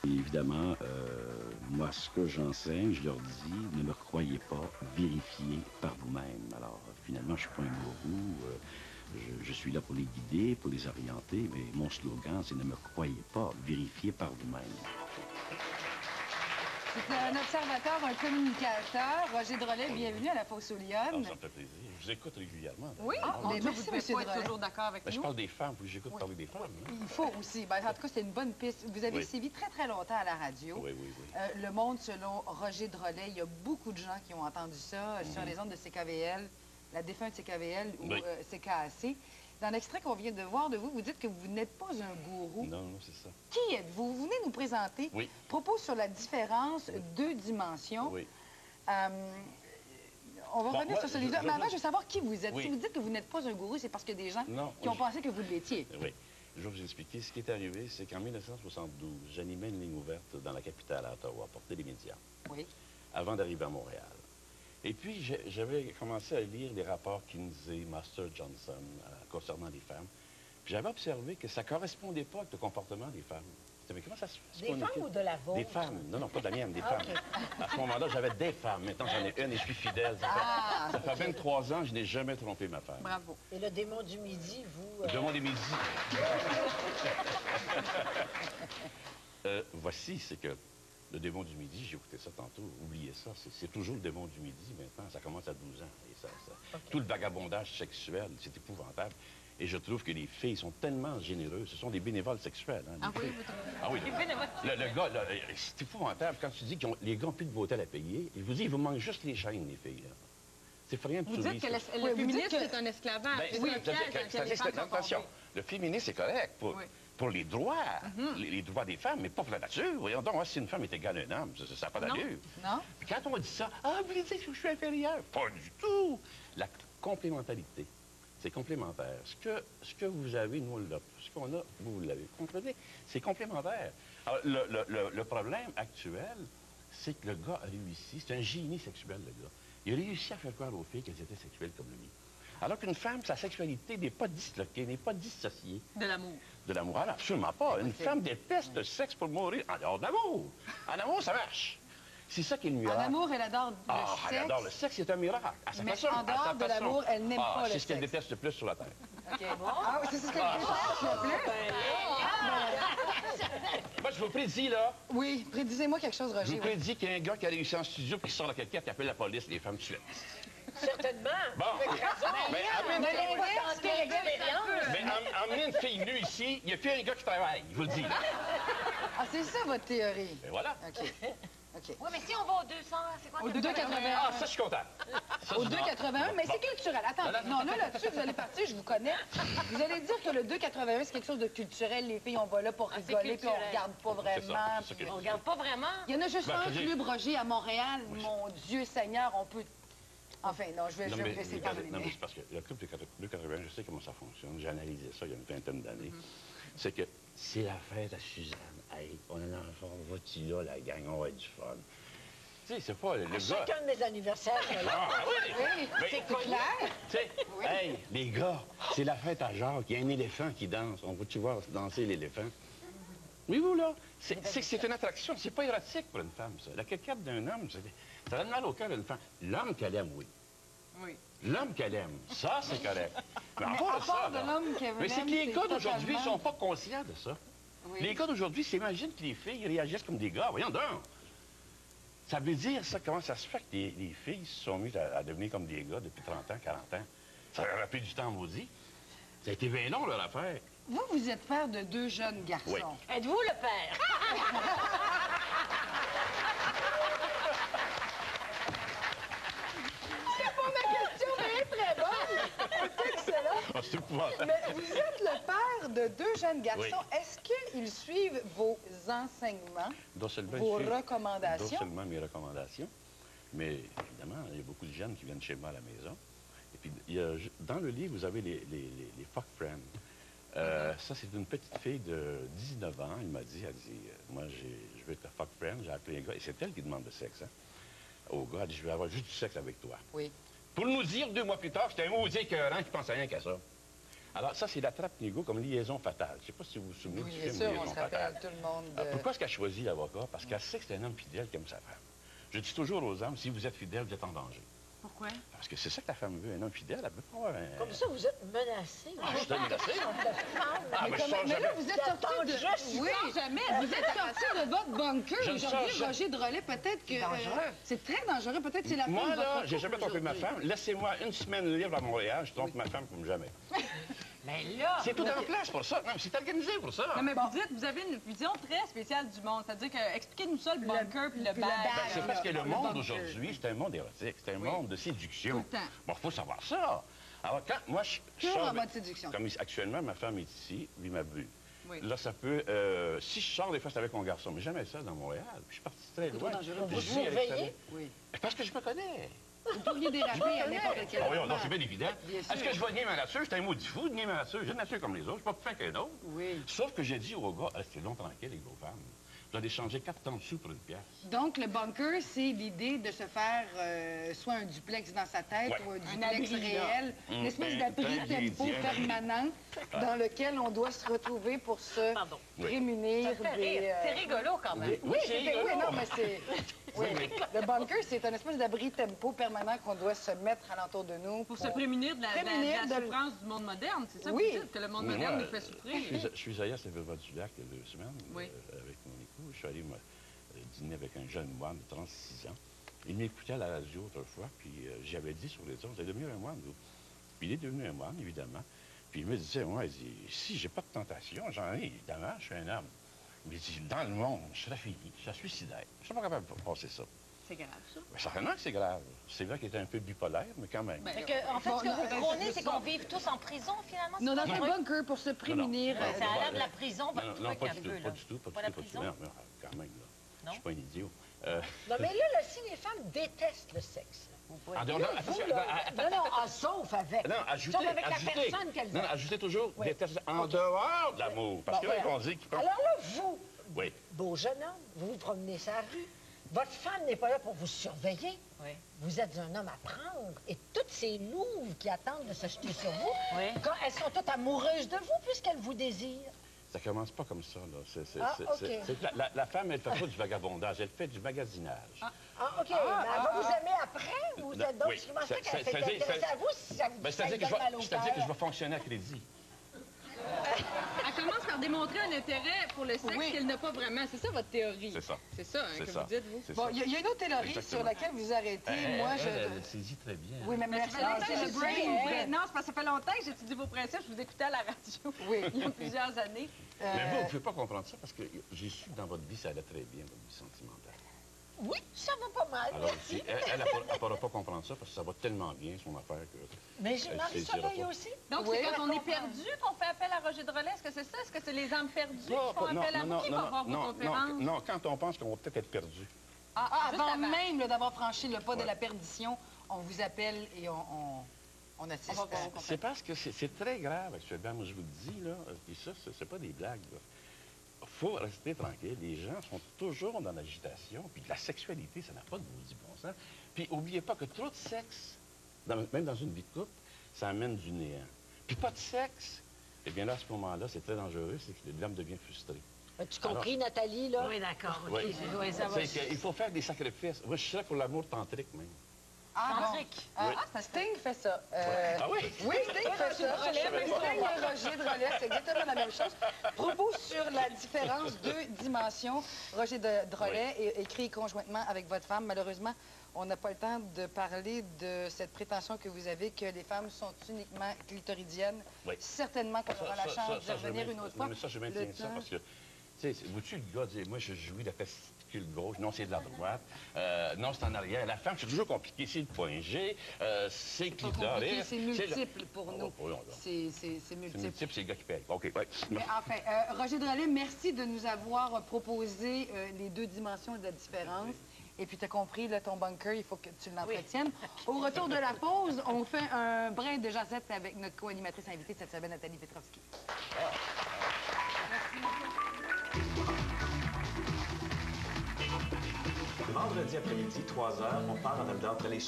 Évidemment, moi, ce que j'enseigne, je leur dis, ne me croyez pas, vérifiez par vous-même. Alors, finalement, je ne suis pas un gourou, je suis là pour les guider, pour les orienter, mais mon slogan, c'est ne me croyez pas, vérifiez par vous-même. C'est un observateur, un communicateur. Roger Drolet, bienvenue à la Fosse aux Lyonnes. Ça me fait plaisir. Je vous écoute régulièrement. Oui, merci, vous ne pouvez pas être toujours d'accord avec nous. Je parle des femmes, puis j'écoute parler des femmes. Hein? Il faut aussi. Ben, en tout cas, c'est une bonne piste. Vous avez sévi très, très longtemps à la radio. Oui, oui, oui. Le Monde, selon Roger Drolet, il y a beaucoup de gens qui ont entendu ça sur les ondes de CKVL, la défunte CKVL ou CKAC. Dans l'extrait qu'on vient de voir de vous, vous dites que vous n'êtes pas un gourou. Non, non, c'est ça. Qui êtes-vous? Vous venez nous présenter propos sur la différence deux dimensions. Oui. On va revenir sur celui-là. Mais avant, je veux savoir qui vous êtes. Si vous dites que vous n'êtes pas un gourou, c'est parce qu'il y a des gens qui ont pensé que vous l'étiez. Oui. Je vais vous expliquer. Ce qui est arrivé, c'est qu'en 1972, j'animais une ligne ouverte dans la capitale, à Ottawa, portée des médias. Oui. Avant d'arriver à Montréal. Et puis, j'avais commencé à lire les rapports Kinsey, Master Johnson concernant les femmes. Puis j'avais observé que ça ne correspondait pas avec le comportement des femmes. Mais comment ça se fait? Des femmes ou de la vôtre? Des femmes. Non, non, pas de la mienne, des femmes. À ce moment-là, j'avais des femmes. Maintenant, j'en ai une et je suis fidèle. Ça fait 23 ans, je n'ai jamais trompé ma femme. Bravo. Et le démon du midi, vous... Le démon du midi. Voici, c'est que le démon du midi, j'ai écouté ça tantôt, oubliez ça, c'est toujours le démon du midi maintenant, ça commence à 12 ans. Et tout le vagabondage sexuel, c'est épouvantable. Et je trouve que les filles sont tellement généreuses, ce sont des bénévoles sexuels. Hein, oui, ah oui, le gars, c'est épouvantable quand tu dis que les gars n'ont plus de motel à payer, ils vous disent, il vous manque juste les chaînes, les filles. C'est rien de Vous dites que le féminisme, c'est un esclavage. Oui, attention, le féminisme, c'est correct pour les droits, les droits des femmes, mais pas pour la nature. Voyons donc, si une femme est égale à un homme, ça n'a pas d'allure. Non. Puis quand on dit ça, vous voulez dire que je suis inférieur? Pas du tout. La complémentarité, c'est complémentaire. Ce que vous avez, nous, on l'a. Ce qu'on a, vous l'avez. Vous comprenez? C'est complémentaire. Alors, le problème actuel, c'est que le gars a réussi. C'est un génie sexuel, le gars. Il a réussi à faire croire aux filles qu'elles étaient sexuelles comme lui. Alors qu'une femme, sa sexualité n'est pas disloquée, n'est pas dissociée. De l'amour. De l'amour, alors absolument pas. Une femme déteste le sexe pour mourir en dehors de l'amour. En amour, ça marche. C'est ça qui est le miracle. En amour, elle adore le sexe. Elle adore le sexe, c'est un miracle. Mais en dehors de l'amour, elle n'aime pas le sexe. C'est ce qu'elle déteste le plus sur la terre. OK, bon. Ah oui, c'est ce qu'elle déteste le plus? Moi, je vous prédis, là. Oui, prédisez-moi quelque chose, Roger. Je vous prédis qu'il y a un gars qui a réussi en studio puis qui sort la quelqu'un qui appelle la police, les femmes tout de suite. Certainement. Bon. Mais emmenez une fille nue ici, il n'y a plus un gars qui travaille, je vous le dis. Ah, c'est ça, votre théorie? Et voilà. OK. Oui, mais si on va au 200, c'est quoi? Au 2,81. Ah, ça, je suis content. Au 2,81, mais c'est culturel. Attends, non, là-dessus, vous allez partir, je vous connais. Vous allez dire que le 2,81, c'est quelque chose de culturel. Les filles, on va là pour rigoler, puis on regarde pas vraiment. On regarde pas vraiment? Il y en a juste un club, Roger, à Montréal. Mon Dieu Seigneur, on peut... Enfin, non, je vais vous laisser parler. Non, mais c'est parce que le club de 2,81, je sais comment ça fonctionne. J'ai analysé ça il y a une vingtaine d'années. C'est que c'est la fête à Suzanne. Hey, on a un enfant, va-tu là, la gang, on va être du fun. Tu sais, c'est pas le gars... Chacun de mes anniversaires, oui, c'est clair. Tu sais, hey, les gars, c'est la fête à Jacques. Il y a un éléphant qui danse. On va-tu voir danser l'éléphant? Oui, vous, là. C'est une attraction. C'est pas érotique pour une femme, ça. La quéquette d'un homme, ça donne mal au cœur d'une femme. L'homme qu'elle aime, oui. Oui. L'homme qu'elle aime, ça, c'est correct. Mais à part de l'homme qu'elle aime, mais c'est que les gars d'aujourd'hui ne sont pas conscients de ça. Oui. Les gars d'aujourd'hui s'imaginent que les filles réagissent comme des gars. Voyons donc. Ça veut dire, ça, comment ça se fait que les filles se sont mises à devenir comme des gars depuis 30 ans, 40 ans? Ça a rappelé du temps maudit. Ça a été bien long, leur affaire. Vous êtes père de 2 jeunes garçons. Oui. Êtes-vous le père? C'est épouvantable. Mais vous êtes le père de 2 jeunes garçons. Oui. Est-ce qu'ils suivent vos enseignements, vos recommandations? Non seulement mes recommandations, mais évidemment, il y a beaucoup de jeunes qui viennent chez moi à la maison. Et puis, dans le livre, vous avez les fuck friends. Ça, c'est une petite fille de 19 ans. Elle dit, moi, je veux être fuck friend. J'ai appelé un gars, et c'est elle qui demande le sexe. Hein. Au gars, elle dit, je veux avoir juste du sexe avec toi. Oui. Pour nous dire 2 mois plus tard, j'étais un maudit écœurant qui pensait rien qu'à ça. Alors, ça, c'est la trappe-nigo comme liaison fatale. Je ne sais pas si vous vous souvenez Oui, du bien film sûr, Liaison on se rappelle fatale. tout le monde. Alors, pourquoi est-ce qu'elle choisit l'avocat? Parce qu'elle sait que c'est un homme fidèle qui aime sa femme. Je dis toujours aux hommes, si vous êtes fidèle, vous êtes en danger. Pourquoi? Parce que c'est ça que la femme veut, un homme fidèle, elle veut pas avoir un... Comme ça, vous êtes menacé. Ah, je suis menacé. Ah, mais je sors Mais là, jamais. vous êtes sorti de... Oui, jamais. vous êtes sorti de votre bunker Je ne aujourd'hui, sors Roger Drolet. Peut-être que... dangereux. c'est très dangereux. Peut-être que c'est la fin Moi, de votre là, j'ai couple jamais trompé ma aujourd'hui. femme. Laissez-moi une semaine libre à Montréal, je trompe ma femme comme jamais. Mais là... C'est tout en place pour ça. Non, mais c'est organisé pour ça. Non, mais vous dites, vous avez une vision très spéciale du monde. C'est-à-dire que, expliquez-nous ça, le bunker puis le puis bag. le bag. Ben, c'est parce que le monde bunker. aujourd'hui, c'est un monde érotique, c'est un monde de séduction. Tout le temps. Bon, il faut savoir ça. Alors, quand moi, je Toujours sors en avec- mode séduction. Comme actuellement, ma femme est ici, lui m'a bu. Oui. Là, ça peut... si je sors des fois, c'est avec mon garçon, mais jamais ça dans Montréal. Je suis parti très loin. dangereux. Je Vous vis à surveillez? l'extérieur. Oui. Parce que je me connais. Vous pourriez déraper à n'importe quel Ah oui, moment. non, c'est bien évident. Bien sûr. Est-ce que je vais nier ma nature? C'est un maudit fou de nier ma nature. J'ai une nature comme les autres. Je suis pas plus fin qu'un autre. Oui. Sauf que j'ai dit aux gars, restez donc tranquille, les gros femmes. Vous allez changer 4 temps de sous pour une pièce. Donc, le bunker, c'est l'idée de se faire soit un duplex dans sa tête Ouais. ou un Un duplex abri, là. réel, une espèce un d'abri abri, tempo un abri. permanent dans lequel on doit se retrouver pour se Pardon. prémunir Ça fait des... rire. C'est rigolo quand même. Oui, c'est oui, rigolo. non, mais c'est... Oui, le bunker, c'est une espèce d'abri tempo permanent qu'on doit se mettre alentour de nous. Pour se prémunir de la Prémunir de- souffrance du monde moderne. C'est ça Oui. que vous dites, que le monde Mais moderne moi, nous fait souffrir. Je suis allé à Saint-Benoît-du-Lac il y a 2 semaines Oui. avec mon époux. Je suis allé dîner avec un jeune moine de 36 ans. Il m'écoutait à la radio autrefois, puis j'avais dit sur les autres, vous êtes devenu un moine, vous. Puis il est devenu un moine, évidemment. Puis il me disait, moi, il dit, si j'ai pas de tentation, j'en ai, évidemment, je suis un homme. Il me dit, dans le monde, je serais fini, je serais suicidaire. Je ne suis pas capable de passer ça. C'est grave, ça. Mais certainement que c'est grave. C'est vrai qu'il était un peu bipolaire, mais quand même. Ben, Fait que, en fait, ce que vous prônez, c'est qu'on vive tous en prison, finalement? Non, dans c'est un ça? bunker pour se prémunir. Non, non. Ça a l'air de la prison, Non, votre non, truc pas un du peu, tout, là. pas du tout, pas Pas du la tout, pas du tout. prison? Non, non, quand même, là. Non? Je suis pas un idiot. Non, mais là, si les femmes détestent le sexe, Ah, non, là, attention, vous, là, non, sauf avec. non, ajoutez, Sauf avec ajoutez. la personne qu'elles Non, aiment. ajoutez toujours Oui. des tests en dehors de l'amour. Parce Bon, que là, voilà. on dit qu'ils Alors là, vous, Oui. beau jeune homme, vous vous promenez sur la rue. Votre femme n'est pas là pour vous surveiller. Oui. Vous êtes un homme à prendre. Et toutes ces louves qui attendent de se jeter sur vous, Oui. quand elles sont toutes amoureuses de vous puisqu'elles vous désirent. Ça commence pas comme ça, là. Ah, OK. La femme, elle fait pas du vagabondage, elle fait du magasinage. Ah, OK. Mais elle va vous aimer après? Vous êtes donc, oui. comment ça qu'elle Ça- s'est ça- intéressée ça- à vous si ça vous Ben, ça c'est-à-dire vous que, donne mal au c'est-à-dire que je cœur? vais fonctionner à crédit. Elle commence par démontrer un intérêt pour le sexe Oui. qu'elle n'a pas vraiment. C'est ça votre théorie. C'est ça. C'est ça hein, C'est que ça. vous dites, vous. C'est Bon, ça. il y a une autre théorie Exactement. sur laquelle vous arrêtez. Moi, Elle saisit très bien. Oui, mais Mais merci. ça fait longtemps que C'est je le brain, brain. mais- Non, c'est parce que ça fait longtemps que j'étudie vos principes. Je vous écoutais à la radio. Oui. Il y a plusieurs années. Mais vous ne pouvez pas comprendre ça parce que j'ai su que dans votre vie, ça allait très bien, votre vie sentimentale. Oui, ça va pas mal, Alors, merci. elle ne pourra pas comprendre ça parce que ça va tellement bien, son affaire, que... Mais j'ai Elle Marie-Soleil saisira pas. aussi. Donc, Oui. c'est quand on est perdu qu'on fait appel à Roger Drolet. Est-ce que c'est ça? Est-ce que c'est les âmes perdues qui Non, font non, appel à non, vous? Qui non, va voir vos non, conférences? non, quand on pense qu'on va peut-être être perdu. Ah, juste avant avant. même là, d'avoir franchi le pas de Ouais. la perdition, on vous appelle et on assiste. On va voir. C'est parce que c'est très grave actuellement. Moi, je vous le dis, là, et ça, c'est pas des blagues, là. Faut rester tranquille. Les gens sont toujours dans l'agitation, puis la sexualité, ça n'a pas de maudit bon sens. Puis, n'oubliez pas que trop de sexe, même dans une vie de couple, ça amène du néant. Puis pas de sexe, eh bien là, à ce moment-là, c'est très dangereux, c'est que l'homme devient frustré. As-tu compris, Nathalie, là? Oui, d'accord. OK. Oui. Oui, ça va. Il faut faire des sacrifices. Moi, je suis là pour l'amour tantrique, même. Ah, bon. Tantrique. Ah, Oui. ah, Sting fait ça. Ah oui? Oui, Sting fait ça. Sting et Roger Drolet, c'est exactement la même chose. Propos sur la différence de dimension. Roger Drolet écrit conjointement avec votre femme. Malheureusement, on n'a pas le temps de parler de cette prétention que vous avez que les femmes sont uniquement clitoridiennes. Oui. Certainement qu'on aura la chance d'y revenir une autre fois. Mais ça, je maintiens Le ça temps- parce que, tu sais, vous-tu le gars dire, moi, je jouis de la testicule gauche, non, c'est de la droite, non, c'est en arrière. La femme, c'est toujours compliqué, c'est le point G, c'est Pas compliqué, clitoris. c'est multiple pour nous. Oh, oh, oh. C'est C'est multiple. multiple, c'est le gars qui paye. OK, ouais. Mais enfin, Roger Drolet, merci de nous avoir proposé les deux dimensions de la différence. Et puis, tu as compris, là, ton bunker, il faut que tu l'entretiennes. Au retour de la pause, on fait un brin de jazette avec notre co-animatrice invitée de cette semaine, Nathalie Petrovski. Vendredi après-midi, 3 heures, on part en même temps entre les